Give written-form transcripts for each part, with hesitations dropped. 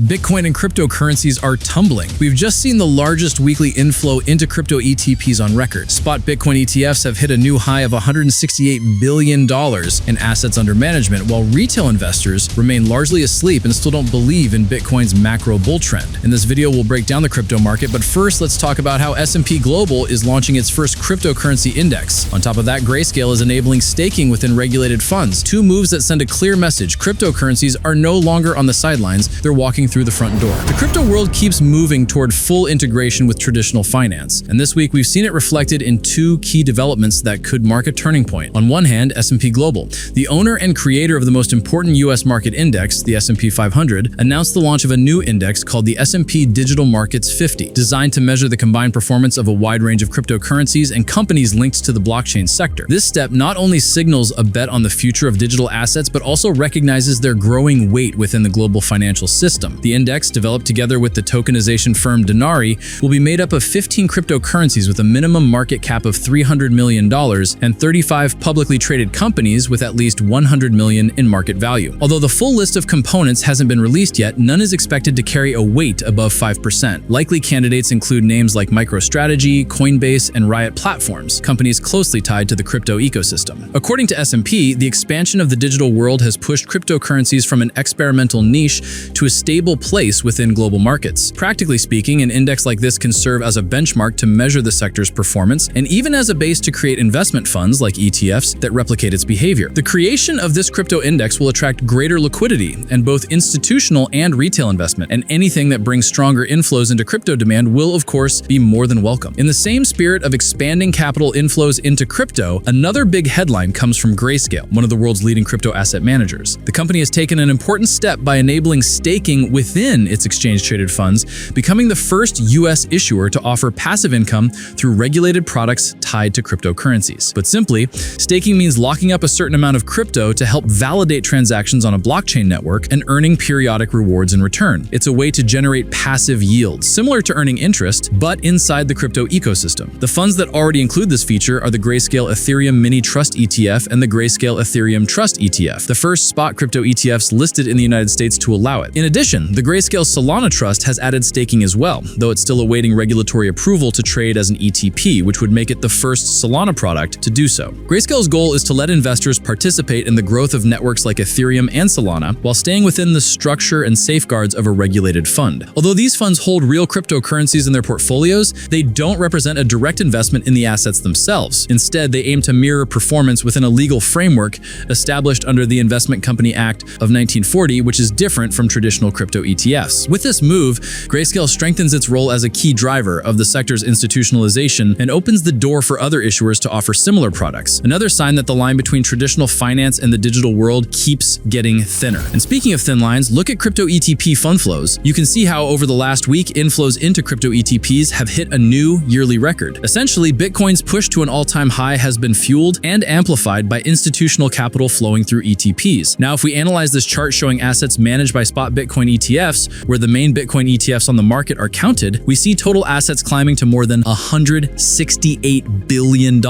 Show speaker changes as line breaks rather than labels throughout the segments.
Bitcoin and cryptocurrencies are tumbling. We've just seen the largest weekly inflow into crypto ETPs on record. Spot Bitcoin ETFs have hit a new high of $168 billion in assets under management, while retail investors remain largely asleep and still don't believe in Bitcoin's macro bull trend. In this video, we'll break down the crypto market, but first, let's talk about how S&P Global is launching its first cryptocurrency index. On top of that, Grayscale is enabling staking within regulated funds. Two moves that send a clear message: cryptocurrencies are no longer on the sidelines, they're walking through the front door. The crypto world keeps moving toward full integration with traditional finance, and this week we've seen it reflected in two key developments that could mark a turning point. On one hand, S&P Global, the owner and creator of the most important US market index, the S&P 500, announced the launch of a new index called the S&P Digital Markets 50, designed to measure the combined performance of a wide range of cryptocurrencies and companies linked to the blockchain sector. This step not only signals a bet on the future of digital assets, but also recognizes their growing weight within the global financial system. The index, developed together with the tokenization firm Denari, will be made up of 15 cryptocurrencies with a minimum market cap of $300 million and 35 publicly traded companies with at least $100 million in market value. Although the full list of components hasn't been released yet, none is expected to carry a weight above 5%. Likely candidates include names like MicroStrategy, Coinbase, and Riot Platforms, companies closely tied to the crypto ecosystem. According to S&P, the expansion of the digital world has pushed cryptocurrencies from an experimental niche to a stable place within global markets. Practically speaking, an index like this can serve as a benchmark to measure the sector's performance and even as a base to create investment funds like ETFs that replicate its behavior. The creation of this crypto index will attract greater liquidity and both institutional and retail investment, and anything that brings stronger inflows into crypto demand will, of course, be more than welcome. In the same spirit of expanding capital inflows into crypto, another big headline comes from Grayscale, one of the world's leading crypto asset managers. The company has taken an important step by enabling staking within its exchange-traded funds, becoming the first US issuer to offer passive income through regulated products tied to cryptocurrencies. But simply, staking means locking up a certain amount of crypto to help validate transactions on a blockchain network and earning periodic rewards in return. It's a way to generate passive yields, similar to earning interest, but inside the crypto ecosystem. The funds that already include this feature are the Grayscale Ethereum Mini Trust ETF and the Grayscale Ethereum Trust ETF, the first spot crypto ETFs listed in the United States to allow it. In addition, the Grayscale Solana Trust has added staking as well, though it's still awaiting regulatory approval to trade as an ETP, which would make it the first Solana product to do so. Grayscale's goal is to let investors participate in the growth of networks like Ethereum and Solana while staying within the structure and safeguards of a regulated fund. Although these funds hold real cryptocurrencies in their portfolios, they don't represent a direct investment in the assets themselves. Instead, they aim to mirror performance within a legal framework established under the Investment Company Act of 1940, which is different from traditional crypto ETFs. With this move, Grayscale strengthens its role as a key driver of the sector's institutionalization and opens the door for other issuers to offer similar products. Another sign that the line between traditional finance and the digital world keeps getting thinner. And speaking of thin lines, look at crypto ETP fund flows. You can see how over the last week, inflows into crypto ETPs have hit a new yearly record. Essentially, Bitcoin's push to an all-time high has been fueled and amplified by institutional capital flowing through ETPs. Now, if we analyze this chart showing assets managed by spot Bitcoin ETFs, where the main Bitcoin ETFs on the market are counted, we see total assets climbing to more than $168 billion,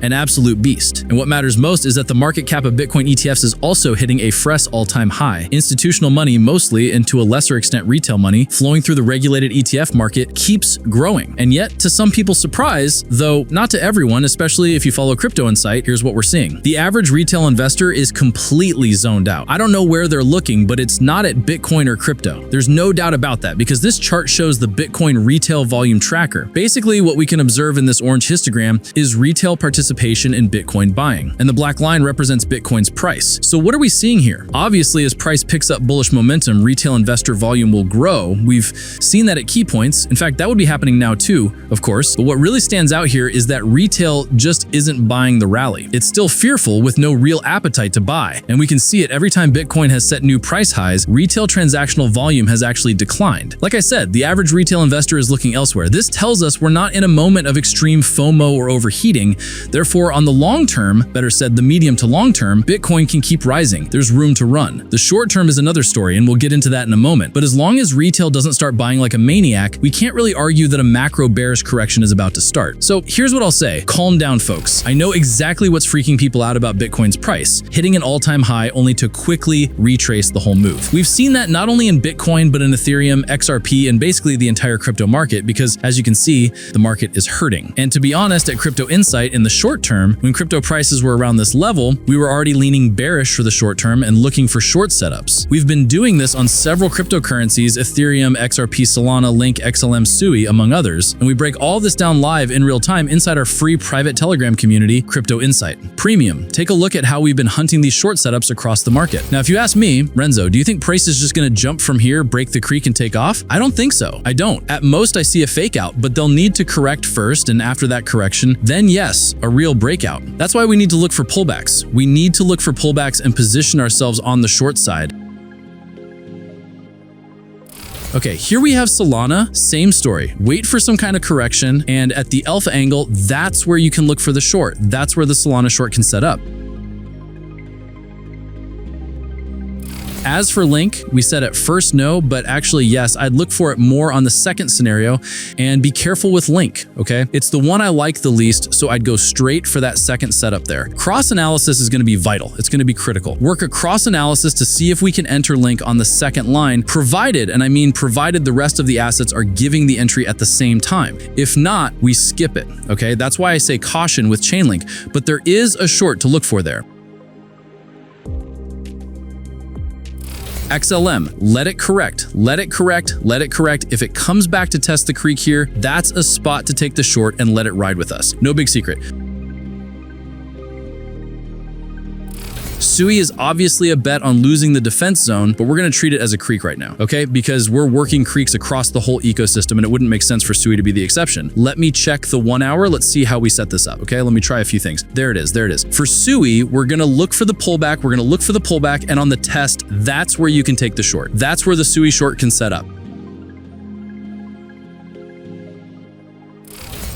an absolute beast. And what matters most is that the market cap of Bitcoin ETFs is also hitting a fresh all-time high. Institutional money, mostly, and to a lesser extent retail money, flowing through the regulated ETF market keeps growing. And yet, to some people's surprise, though not to everyone, especially if you follow Crypto Insight, here's what we're seeing. The average retail investor is completely zoned out. I don't know where they're looking, but it's not at Bitcoin or crypto. There's no doubt about that, because this chart shows the Bitcoin retail volume tracker. Basically, what we can observe in this orange histogram is retail participation in Bitcoin buying, and the black line represents Bitcoin's price. So what are we seeing here? Obviously, as price picks up bullish momentum, retail investor volume will grow. We've seen that at key points. In fact, that would be happening now too, of course. But what really stands out here is that retail just isn't buying the rally. It's still fearful with no real appetite to buy. And we can see it every time Bitcoin has set new price highs, retail transactional volume has actually declined. Like I said, the average retail investor is looking elsewhere. This tells us we're not in a moment of extreme FOMO or overheating. Therefore, on the long term, better said the medium to long term, Bitcoin can keep rising. There's room to run. The short term is another story, and we'll get into that in a moment. But as long as retail doesn't start buying like a maniac, we can't really argue that a macro bearish correction is about to start. So here's what I'll say. Calm down, folks. I know exactly what's freaking people out about Bitcoin's price, hitting an all-time high only to quickly retrace the whole move. We've seen that not only only in Bitcoin, but in Ethereum, XRP, and basically the entire crypto market, because as you can see, the market is hurting. And to be honest, at Crypto Insight, in the short term, when crypto prices were around this level, we were already leaning bearish for the short term and looking for short setups. We've been doing this on several cryptocurrencies, Ethereum, XRP, Solana, Link, XLM, Sui, among others, and we break all this down live in real time inside our free private Telegram community, Crypto Insight Premium. Take a look at how we've been hunting these short setups across the market. Now, if you ask me, Renzo, do you think price is just going to jump from here, break the creek, and take off? I don't think so. I don't. At most, I see a fake out, but they'll need to correct first, and after that correction, then yes, a real breakout. That's why we need to look for pullbacks. We need to look for pullbacks and position ourselves on the short side. Okay, here we have Solana, same story. Wait for some kind of correction, and at the alpha angle, that's where you can look for the short. That's where the Solana short can set up. As for Link, we said at first no, but actually yes, I'd look for it more on the second scenario, and be careful with Link, okay? It's the one I like the least, so I'd go straight for that second setup there. Cross analysis is going to be vital. It's going to be critical. Work a cross analysis to see if we can enter Link on the second line, provided, and I mean provided the rest of the assets are giving the entry at the same time. If not, we skip it, okay? That's why I say caution with Chainlink, but there is a short to look for there. XLM, let it correct, let it correct, let it correct. If it comes back to test the creek here, that's a spot to take the short and let it ride with us. No big secret. Sui is obviously a bet on losing the defense zone, but we're going to treat it as a creek right now, okay? Because we're working creeks across the whole ecosystem, and it wouldn't make sense for Sui to be the exception. Let me check the 1 hour. Let's see how we set this up, okay? Let me try a few things. There it is, there it is. For Sui, we're going to look for the pullback. We're going to look for the pullback, and on the test, that's where you can take the short. That's where the Sui short can set up.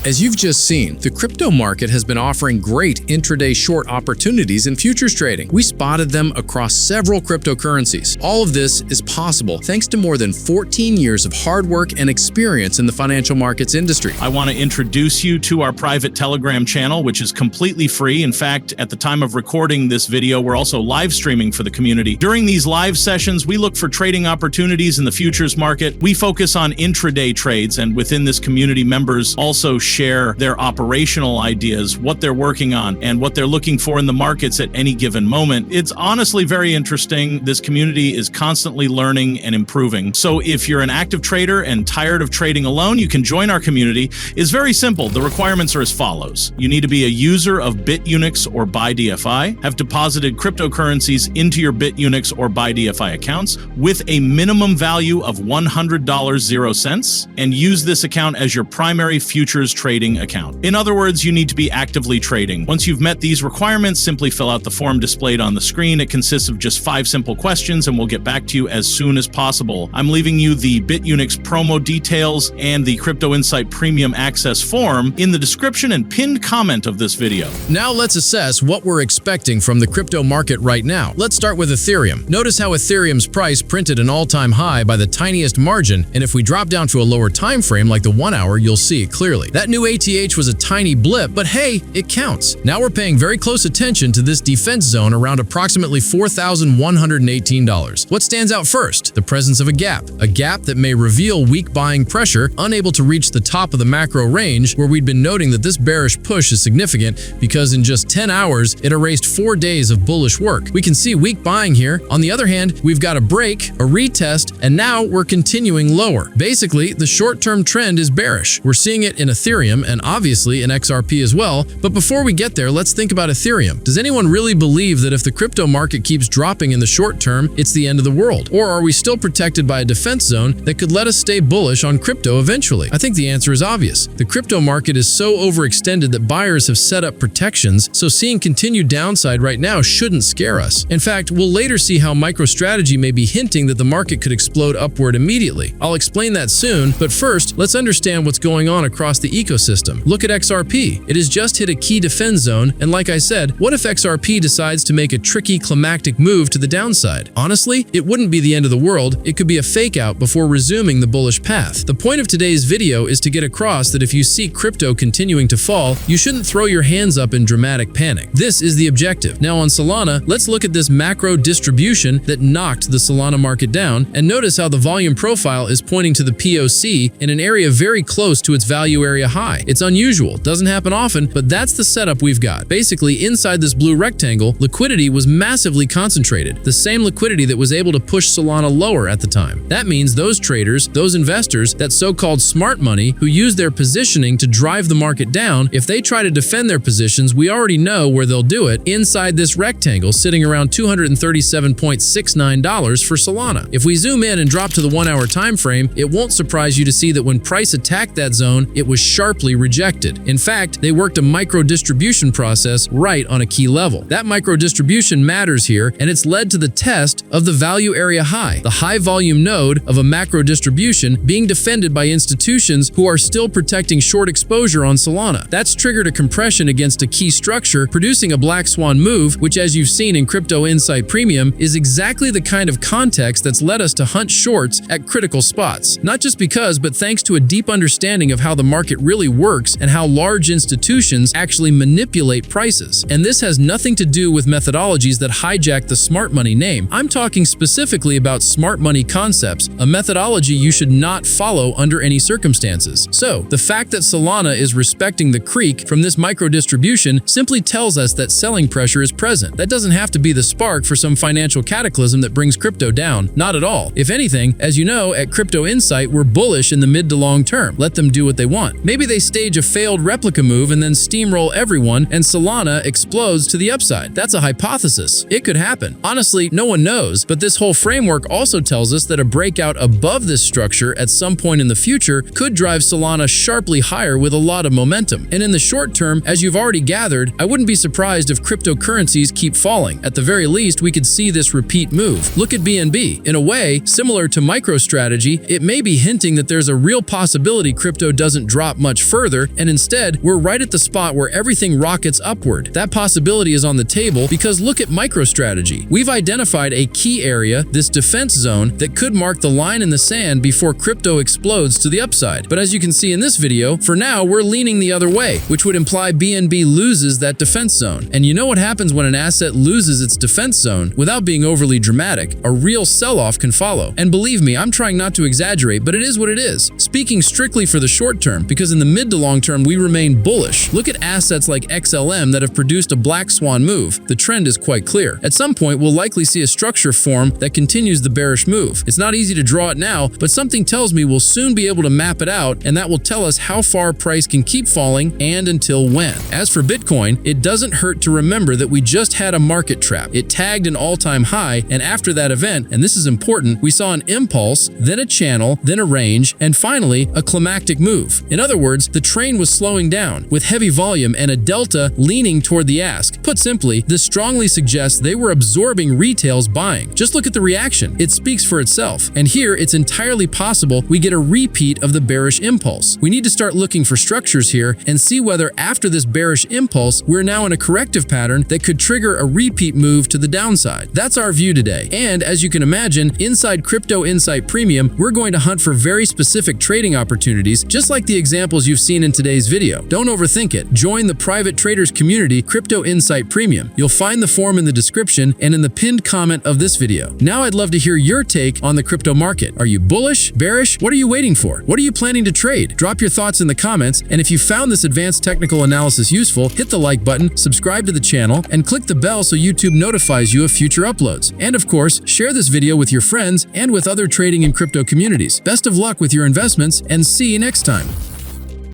As you've just seen, the crypto market has been offering great intraday short opportunities in futures trading. We spotted them across several cryptocurrencies. All of this is possible thanks to more than 14 years of hard work and experience in the financial markets industry.
I want to introduce you to our private Telegram channel, which is completely free. In fact, at the time of recording this video, we're also live streaming for the community. During these live sessions, we look for trading opportunities in the futures market. We focus on intraday trades, and within this community, members also share their operational ideas, what they're working on, and what they're looking for in the markets at any given moment. It's honestly very interesting. This community is constantly learning and improving. So if you're an active trader and tired of trading alone, you can join our community. It's very simple. The requirements are as follows. You need to be a user of BitUnix or BuyDFI, have deposited cryptocurrencies into your BitUnix or BuyDFI accounts with a minimum value of $100.00, and use this account as your primary futures trading account. In other words, you need to be actively trading. Once you've met these requirements, simply fill out the form displayed on the screen. It consists of just 5 simple questions, and we'll get back to you as soon as possible. I'm leaving you the BitUnix promo details and the Crypto Insight Premium Access form in the description and pinned comment of this video.
Now let's assess what we're expecting from the crypto market right now. Let's start with Ethereum. Notice how Ethereum's price printed an all-time high by the tiniest margin, and if we drop down to a lower time frame like the 1 hour, you'll see it clearly. That new ATH was a tiny blip, but hey, it counts. Now we're paying very close attention to this defense zone around approximately $4,118. What stands out first? The presence of a gap that may reveal weak buying pressure, unable to reach the top of the macro range, where we'd been noting that this bearish push is significant because in just 10 hours, it erased 4 days of bullish work. We can see weak buying here. On the other hand, we've got a break, a retest, and now we're continuing lower. Basically, the short-term trend is bearish. We're seeing it in Ethereum and obviously in XRP as well. But before we get there, let's think about Ethereum. Does anyone really believe that if the crypto market keeps dropping in the short term, it's the end of the world? Or are we still protected by a defense zone that could let us stay bullish on crypto eventually? I think the answer is obvious. The crypto market is so overextended that buyers have set up protections, so seeing continued downside right now shouldn't scare us. In fact, we'll later see how MicroStrategy may be hinting that the market could explode upward immediately. I'll explain that soon, but first, let's understand what's going on across the ecosystem. Look at XRP. XRP? It has just hit a key defense zone, and like I said, what if XRP decides to make a tricky climactic move to the downside? Honestly, it wouldn't be the end of the world. It could be a fake out before resuming the bullish path. The point of today's video is to get across that if you see crypto continuing to fall, you shouldn't throw your hands up in dramatic panic. This is the objective. Now on Solana, let's look at this macro distribution that knocked the Solana market down, and notice how the volume profile is pointing to the POC in an area very close to its value area high. It's unusual, doesn't happen often, but that's the setup we've got. Basically, inside this blue rectangle, liquidity was massively concentrated, the same liquidity that was able to push Solana lower at the time. That means those traders, those investors, that so-called smart money who use their positioning to drive the market down, if they try to defend their positions, we already know where they'll do it, inside this rectangle sitting around $237.69 for Solana. If we zoom in and drop to the 1-hour time frame, it won't surprise you to see that when price attacked that zone, it was sharply rejected. In fact, they worked a micro distribution process right on a key level. That micro distribution matters here, and it's led to the test of the value area high, the high volume node of a macro distribution being defended by institutions who are still protecting short exposure on Solana. That's triggered a compression against a key structure, producing a black swan move, which, as you've seen in Crypto Insight Premium, is exactly the kind of context that's led us to hunt shorts at critical spots. Not just because, but thanks to a deep understanding of how the market really works and how large institutions actually manipulate prices. And this has nothing to do with methodologies that hijack the smart money name. I'm talking specifically about smart money concepts, a methodology you should not follow under any circumstances. So, the fact that Solana is respecting the creek from this micro distribution simply tells us that selling pressure is present. That doesn't have to be the spark for some financial cataclysm that brings crypto down. Not at all. If anything, as you know, at Crypto Insight, we're bullish in the mid to long term. Let them do what they want. Maybe they stage a failed replica move and then steamroll everyone, and Solana explodes to the upside. That's a hypothesis. It could happen. Honestly, no one knows, but this whole framework also tells us that a breakout above this structure at some point in the future could drive Solana sharply higher with a lot of momentum. And in the short term, as you've already gathered, I wouldn't be surprised if cryptocurrencies keep falling. At the very least, we could see this repeat move. Look at BNB. In a way, similar to MicroStrategy, it may be hinting that there's a real possibility crypto doesn't drop much further, and instead, we're right at the spot where everything rockets upward. That possibility is on the table because look at MicroStrategy. We've identified a key area, this defense zone, that could mark the line in the sand before crypto explodes to the upside. But as you can see in this video, for now, we're leaning the other way, which would imply BNB loses that defense zone. And you know what happens when an asset loses its defense zone? Without being overly dramatic, a real sell-off can follow. And believe me, I'm trying not to exaggerate, but it is what it is. Speaking strictly for the short term, because in the mid to long term, we remain bullish. Look at assets like XLM that have produced a black swan move. The trend is quite clear. At some point, we'll likely see a structure form that continues the bearish move. It's not easy to draw it now, but something tells me we'll soon be able to map it out, and that will tell us how far price can keep falling and until when. As for Bitcoin, it doesn't hurt to remember that we just had a market trap. It tagged an all-time high, and after that event, and this is important, we saw an impulse, then a channel, then a range, and finally, a climactic move. In other words, the train was slowing down, with heavy volume and a delta leaning toward the ask. Put simply, this strongly suggests they were absorbing retail's buying. Just look at the reaction. It speaks for itself. And here, it's entirely possible we get a repeat of the bearish impulse. We need to start looking for structures here and see whether after this bearish impulse, we're now in a corrective pattern that could trigger a repeat move to the downside. That's our view today. And as you can imagine, inside Crypto Insight Premium, we're going to hunt for very specific trading opportunities, just like the examples you've seen in today's video. Don't overthink it. Join the private traders community, Crypto Insight Premium. You'll find the form in the description and in the pinned comment of this video. Now I'd love to hear your take on the crypto market. Are you bullish? Bearish? What are you waiting for? What are you planning to trade? Drop your thoughts in the comments, and if you found this advanced technical analysis useful, hit the like button, subscribe to the channel, and click the bell so YouTube notifies you of future uploads. And of course, share this video with your friends and with other trading and crypto communities. Best of luck with your investments, and see you next time.